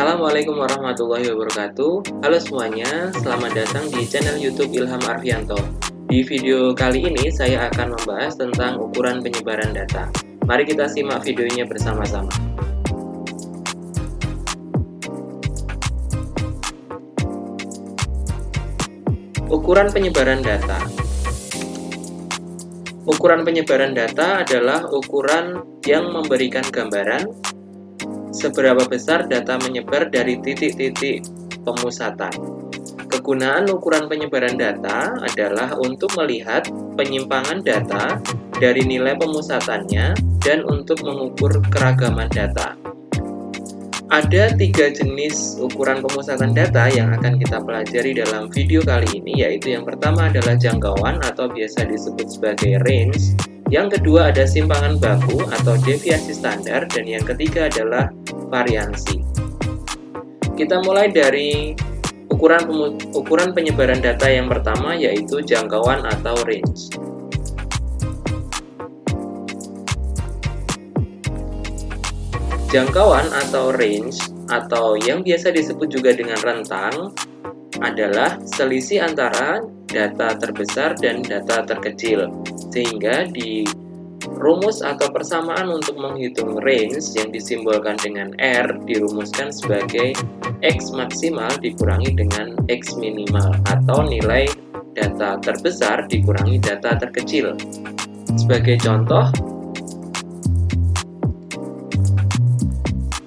Assalamualaikum warahmatullahi wabarakatuh. Halo semuanya, selamat datang di channel YouTube Ilham Arfianto. Di video kali ini saya akan membahas tentang ukuran penyebaran data. Mari kita simak videonya bersama-sama. Ukuran penyebaran data. Ukuran penyebaran data adalah ukuran yang memberikan gambaran seberapa besar data menyebar dari titik-titik pemusatan. Kegunaan ukuran penyebaran data adalah untuk melihat penyimpangan data dari nilai pemusatannya dan untuk mengukur keragaman data. Ada 3 jenis ukuran pemusatan data yang akan kita pelajari dalam video kali ini, yaitu yang pertama adalah jangkauan atau biasa disebut sebagai range, yang kedua ada simpangan baku atau deviasi standar, dan yang ketiga adalah variansi. Kita mulai dari ukuran penyebaran data yang pertama, yaitu jangkauan atau range. Jangkauan atau range, atau yang biasa disebut juga dengan rentang, adalah selisih antara data terbesar dan data terkecil. Sehingga di rumus atau persamaan untuk menghitung range yang disimbolkan dengan R dirumuskan sebagai X maksimal dikurangi dengan X minimal, atau nilai data terbesar dikurangi data terkecil. Sebagai contoh,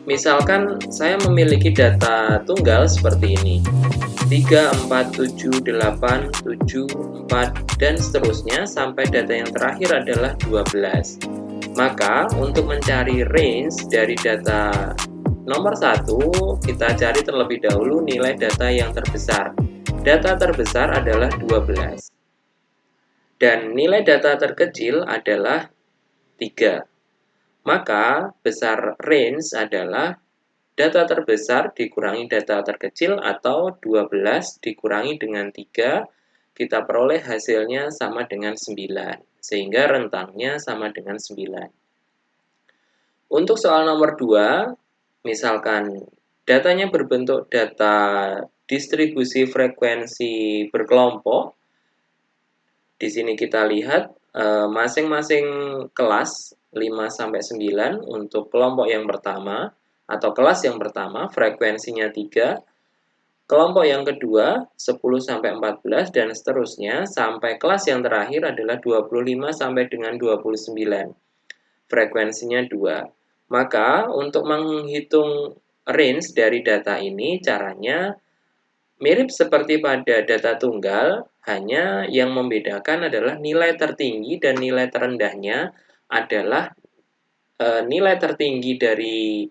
misalkan saya memiliki data tunggal seperti ini, 3, 4, 7, 8, 7, 4, dan seterusnya sampai data yang terakhir adalah 12. Maka untuk mencari range dari data nomor 1, kita cari terlebih dahulu nilai data yang terbesar. Data terbesar adalah 12. Dan nilai data terkecil adalah 3. Maka besar range adalah data terbesar dikurangi data terkecil, atau 12 dikurangi dengan 3, kita peroleh hasilnya sama dengan 9, sehingga rentangnya sama dengan 9. Untuk soal nomor 2, misalkan datanya berbentuk data distribusi frekuensi berkelompok. Di sini kita lihat masing-masing kelas 5-9 untuk kelompok yang pertama, atau kelas yang pertama frekuensinya 3, kelompok yang kedua 10-14, dan seterusnya sampai kelas yang terakhir adalah 25 sampai dengan 29. Frekuensinya 2. Maka untuk menghitung range dari data ini caranya mirip seperti pada data tunggal, hanya yang membedakan adalah nilai tertinggi dan nilai terendahnya adalah nilai tertinggi dari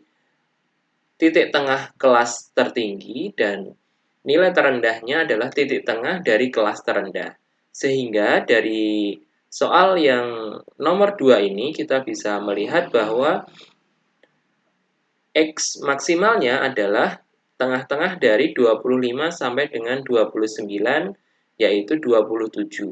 titik tengah kelas tertinggi dan nilai terendahnya adalah titik tengah dari kelas terendah. Sehingga dari soal yang nomor 2 ini kita bisa melihat bahwa X maksimalnya adalah tengah-tengah dari 25 sampai dengan 29, yaitu 27.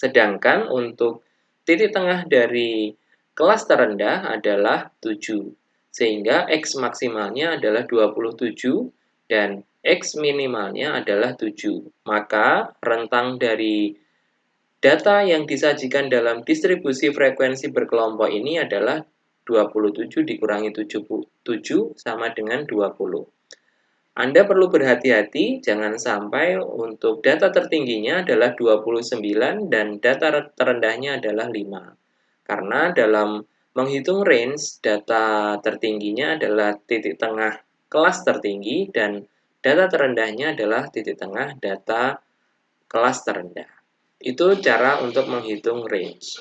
Sedangkan untuk titik tengah dari kelas terendah adalah 7. Sehingga X maksimalnya adalah 27 dan X minimalnya adalah 7. Maka rentang dari data yang disajikan dalam distribusi frekuensi berkelompok ini adalah 27 dikurangi 7 sama dengan 20. Anda perlu berhati-hati, jangan sampai untuk data tertingginya adalah 29 dan data terendahnya adalah 5. Karena dalam menghitung range, data tertingginya adalah titik tengah kelas tertinggi dan data terendahnya adalah titik tengah data kelas terendah. Itu cara untuk menghitung range.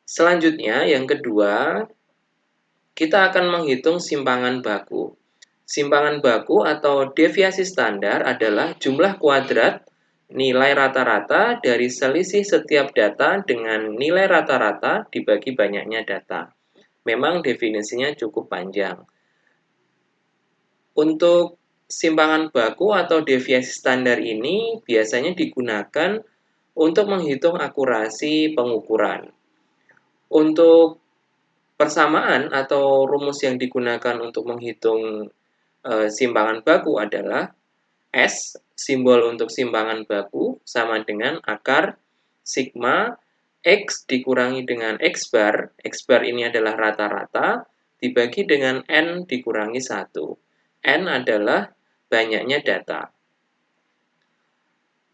Selanjutnya, yang kedua, kita akan menghitung simpangan baku. Simpangan baku atau deviasi standar adalah jumlah kuadrat nilai rata-rata dari selisih setiap data dengan nilai rata-rata dibagi banyaknya data. Memang definisinya cukup panjang. Untuk simpangan baku atau deviasi standar ini biasanya digunakan untuk menghitung akurasi pengukuran. Untuk Persamaan atau rumus yang digunakan untuk menghitung simpangan baku adalah S, simbol untuk simpangan baku, sama dengan akar sigma X dikurangi dengan X bar. X bar ini adalah rata-rata, dibagi dengan N dikurangi 1. N adalah banyaknya data.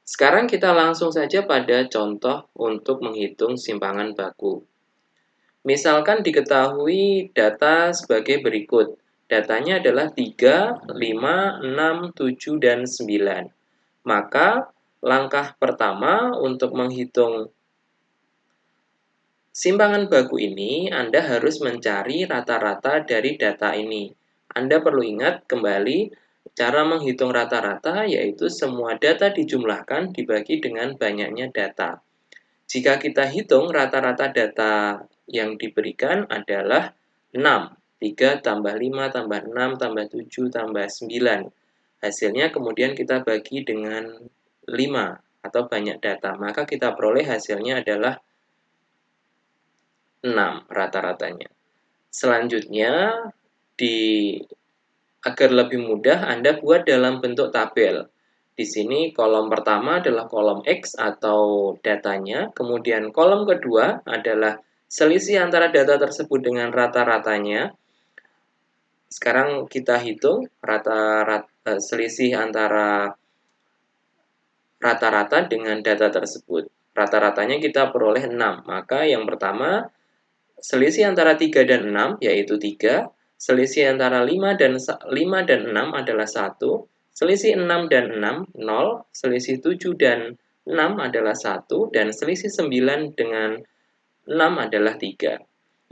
Sekarang kita langsung saja pada contoh untuk menghitung simpangan baku. Misalkan diketahui data sebagai berikut. Datanya adalah 3, 5, 6, 7, dan 9. Maka langkah pertama untuk menghitung simpangan baku ini, Anda harus mencari rata-rata dari data ini. Anda perlu ingat kembali, cara menghitung rata-rata yaitu semua data dijumlahkan dibagi dengan banyaknya data. Jika kita hitung rata-rata data yang diberikan adalah 6. 3 tambah 5 tambah 6 tambah 7 tambah 9. Hasilnya kemudian kita bagi dengan 5 atau banyak data. Maka kita peroleh hasilnya adalah 6 rata-ratanya. Selanjutnya, agar lebih mudah, Anda buat dalam bentuk tabel. Di sini kolom pertama adalah kolom X atau datanya, kemudian kolom kedua adalah selisih antara data tersebut dengan rata-ratanya. Sekarang kita hitung selisih antara rata-rata dengan data tersebut. Rata-ratanya kita peroleh 6. Maka yang pertama, selisih antara 3 dan 6 yaitu 3. Selisih antara 5 dan 6 adalah 1. Selisih 6 dan 6, 0. Selisih 7 dan 6 adalah 1. Dan selisih 9 dengan 6 adalah 3.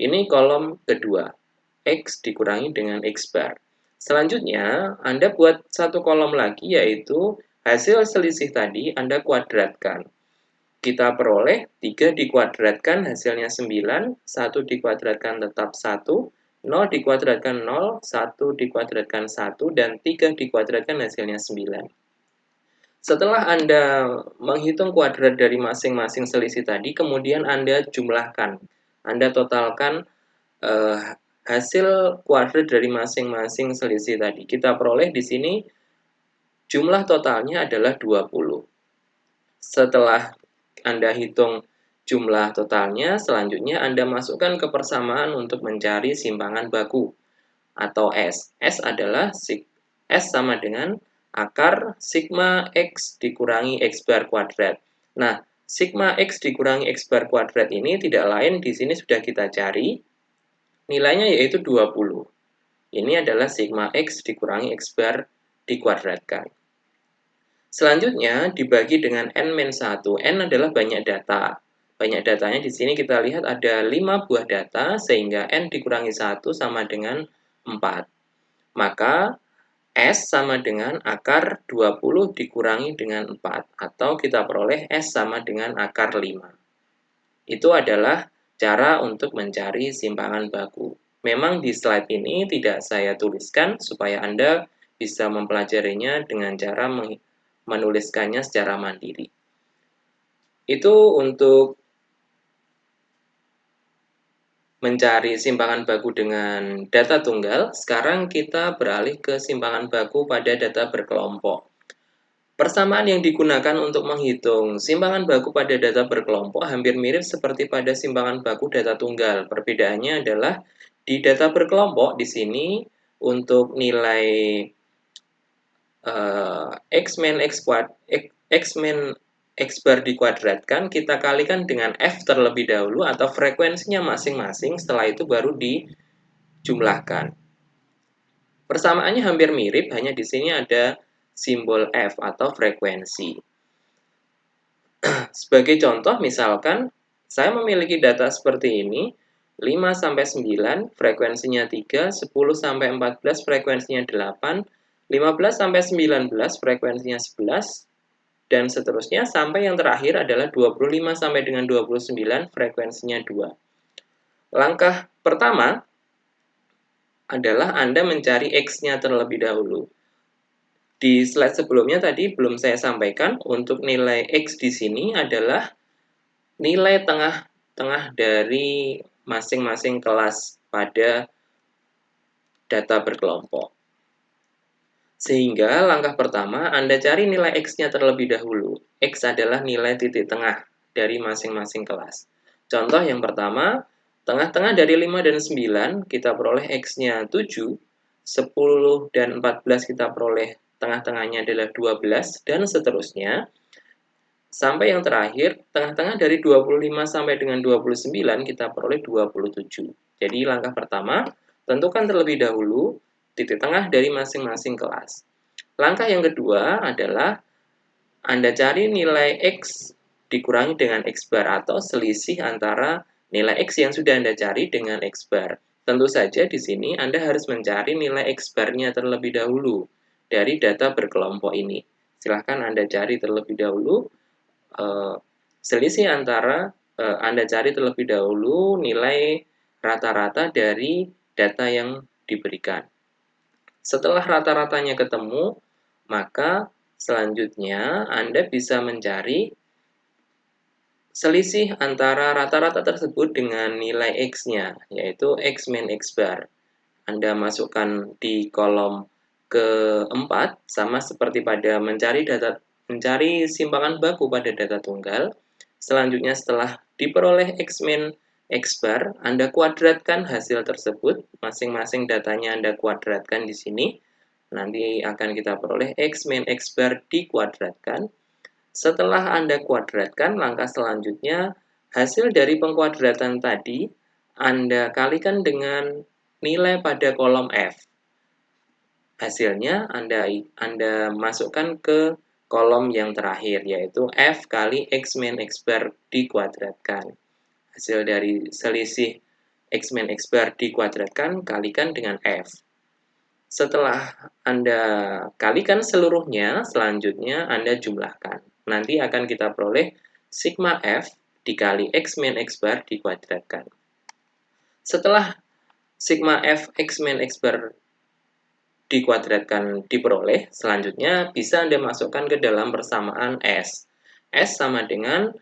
Ini kolom kedua. X dikurangi dengan X bar. Selanjutnya, Anda buat satu kolom lagi yaitu hasil selisih tadi Anda kuadratkan. Kita peroleh 3 dikuadratkan hasilnya 9, 1 dikuadratkan tetap 1, 0 dikuadratkan 0, 1 dikuadratkan 1, dan 3 dikuadratkan hasilnya 9. Setelah Anda menghitung kuadrat dari masing-masing selisih tadi, kemudian Anda jumlahkan. Anda totalkan hasil kuadrat dari masing-masing selisih tadi. Kita peroleh di sini jumlah totalnya adalah 20. Setelah Anda hitung jumlah totalnya, selanjutnya Anda masukkan ke persamaan untuk mencari simpangan baku atau S. S adalah S sama dengan akar sigma X dikurangi X bar kuadrat. Nah, sigma X dikurangi X bar kuadrat ini tidak lain di sini sudah kita cari, nilainya yaitu 20. Ini adalah sigma X dikurangi X bar dikuadratkan. Selanjutnya dibagi dengan N-1. N adalah banyak data. Banyak datanya di sini kita lihat ada 5 buah data sehingga N dikurangi 1 sama dengan 4. Maka S sama dengan akar 20 dikurangi dengan 4 atau kita peroleh S sama dengan akar 5. Itu adalah cara untuk mencari simpangan baku. Memang di slide ini tidak saya tuliskan supaya Anda bisa mempelajarinya dengan cara menuliskannya secara mandiri. Itu untuk mencari simpangan baku dengan data tunggal. Sekarang kita beralih ke simpangan baku pada data berkelompok. Persamaan yang digunakan untuk menghitung simpangan baku pada data berkelompok hampir mirip seperti pada simpangan baku data tunggal. Perbedaannya adalah di data berkelompok di sini untuk nilai X bar dikuadratkan, kita kalikan dengan F terlebih dahulu atau frekuensinya masing-masing, setelah itu baru dijumlahkan. Persamaannya hampir mirip, hanya di sini ada simbol F atau frekuensi. Sebagai contoh, misalkan saya memiliki data seperti ini, 5-9 frekuensinya 3, 10-14 frekuensinya 8, 15-19 frekuensinya 11, dan seterusnya sampai yang terakhir adalah 25 sampai dengan 29 frekuensinya 2. Langkah pertama adalah Anda mencari X-nya terlebih dahulu. Di slide sebelumnya tadi belum saya sampaikan, untuk nilai X di sini adalah nilai tengah-tengah dari masing-masing kelas pada data berkelompok. Sehingga langkah pertama, Anda cari nilai X-nya terlebih dahulu. X adalah nilai titik tengah dari masing-masing kelas. Contoh yang pertama, tengah-tengah dari 5 dan 9, kita peroleh X-nya 7, 10 dan 14 kita peroleh tengah-tengahnya adalah 12, dan seterusnya. Sampai yang terakhir, tengah-tengah dari 25 sampai dengan 29 kita peroleh 27. Jadi langkah pertama, tentukan terlebih dahulu titik tengah dari masing-masing kelas. Langkah yang kedua adalah Anda cari nilai X dikurangi dengan X bar atau selisih antara nilai X yang sudah Anda cari dengan X bar. Tentu saja di sini Anda harus mencari nilai X bar-nya terlebih dahulu dari data berkelompok ini. Silahkan Anda cari terlebih dahulu selisih antara Anda cari terlebih dahulu nilai rata-rata dari data yang diberikan. Setelah rata-ratanya ketemu, maka selanjutnya Anda bisa mencari selisih antara rata-rata tersebut dengan nilai X-nya, yaitu X min X bar. Anda masukkan di kolom keempat, sama seperti pada mencari simpangan baku pada data tunggal. Selanjutnya setelah diperoleh X min X bar, Anda kuadratkan hasil tersebut, masing-masing datanya Anda kuadratkan di sini. Nanti akan kita peroleh X min X bar dikuadratkan. Setelah Anda kuadratkan, langkah selanjutnya, hasil dari pengkuadratan tadi, Anda kalikan dengan nilai pada kolom F. Hasilnya Anda masukkan ke kolom yang terakhir, yaitu F kali X min X bar dikuadratkan. Hasil dari selisih X min X bar dikuadratkan, kalikan dengan F. Setelah Anda kalikan seluruhnya, selanjutnya Anda jumlahkan. Nanti akan kita peroleh sigma F dikali X min X bar dikuadratkan. Setelah sigma F X min X bar dikuadratkan diperoleh, selanjutnya bisa Anda masukkan ke dalam persamaan S. S sama dengan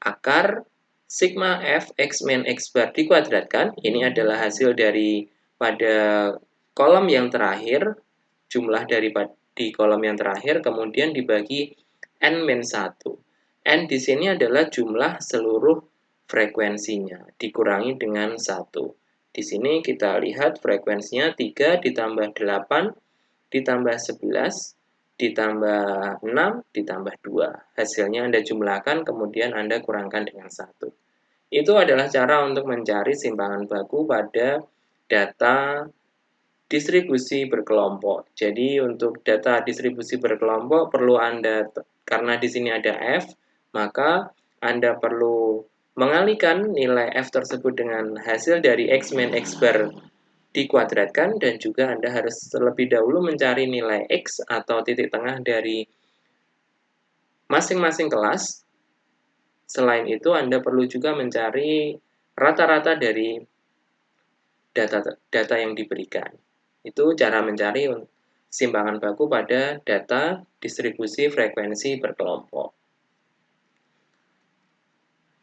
akar sigma F X min X bar dikuadratkan. Ini adalah hasil dari pada kolom yang terakhir, jumlah di kolom yang terakhir, kemudian dibagi N-1. N di sini adalah jumlah seluruh frekuensinya, dikurangi dengan 1. Di sini kita lihat frekuensinya 3 ditambah 8 ditambah 11 ditambah 6 ditambah 2. Hasilnya Anda jumlahkan, kemudian Anda kurangkan dengan 1. Itu adalah cara untuk mencari simpangan baku pada data distribusi berkelompok. Jadi untuk data distribusi berkelompok perlu Anda, karena di sini ada F, maka Anda perlu mengalihkan nilai F tersebut dengan hasil dari X min X bar dikuadratkan, dan juga Anda harus terlebih dahulu mencari nilai X atau titik tengah dari masing-masing kelas. Selain itu, Anda perlu juga mencari rata-rata dari data yang diberikan. Itu cara mencari simpangan baku pada data distribusi frekuensi berkelompok.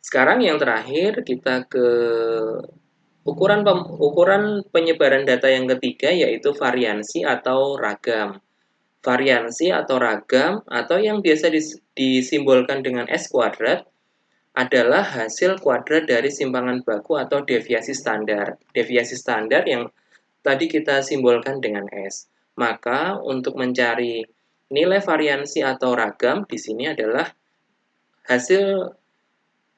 Sekarang yang terakhir kita ke ukuran penyebaran data yang ketiga, yaitu variansi atau ragam. Variansi atau ragam, atau yang biasa disimbolkan dengan S kuadrat, adalah hasil kuadrat dari simpangan baku atau deviasi standar. Deviasi standar yang tadi kita simbolkan dengan S. Maka untuk mencari nilai variansi atau ragam di sini adalah hasil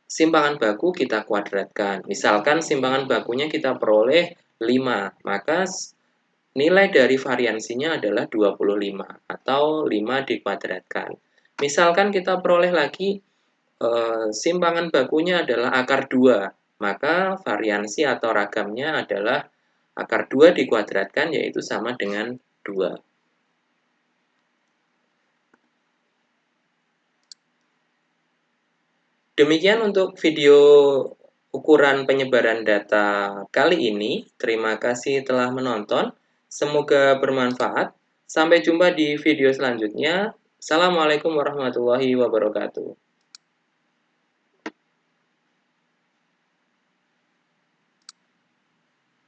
simpangan baku kita kuadratkan. Misalkan simpangan bakunya kita peroleh 5, maka nilai dari variansinya adalah 25 atau 5 dikuadratkan. Misalkan kita peroleh lagi simpangan bakunya adalah akar 2, maka variansi atau ragamnya adalah akar 2 dikuadratkan, yaitu sama dengan 2. Demikian untuk video ukuran penyebaran data kali ini. Terima kasih telah menonton. Semoga bermanfaat. Sampai jumpa di video selanjutnya. Assalamualaikum warahmatullahi wabarakatuh.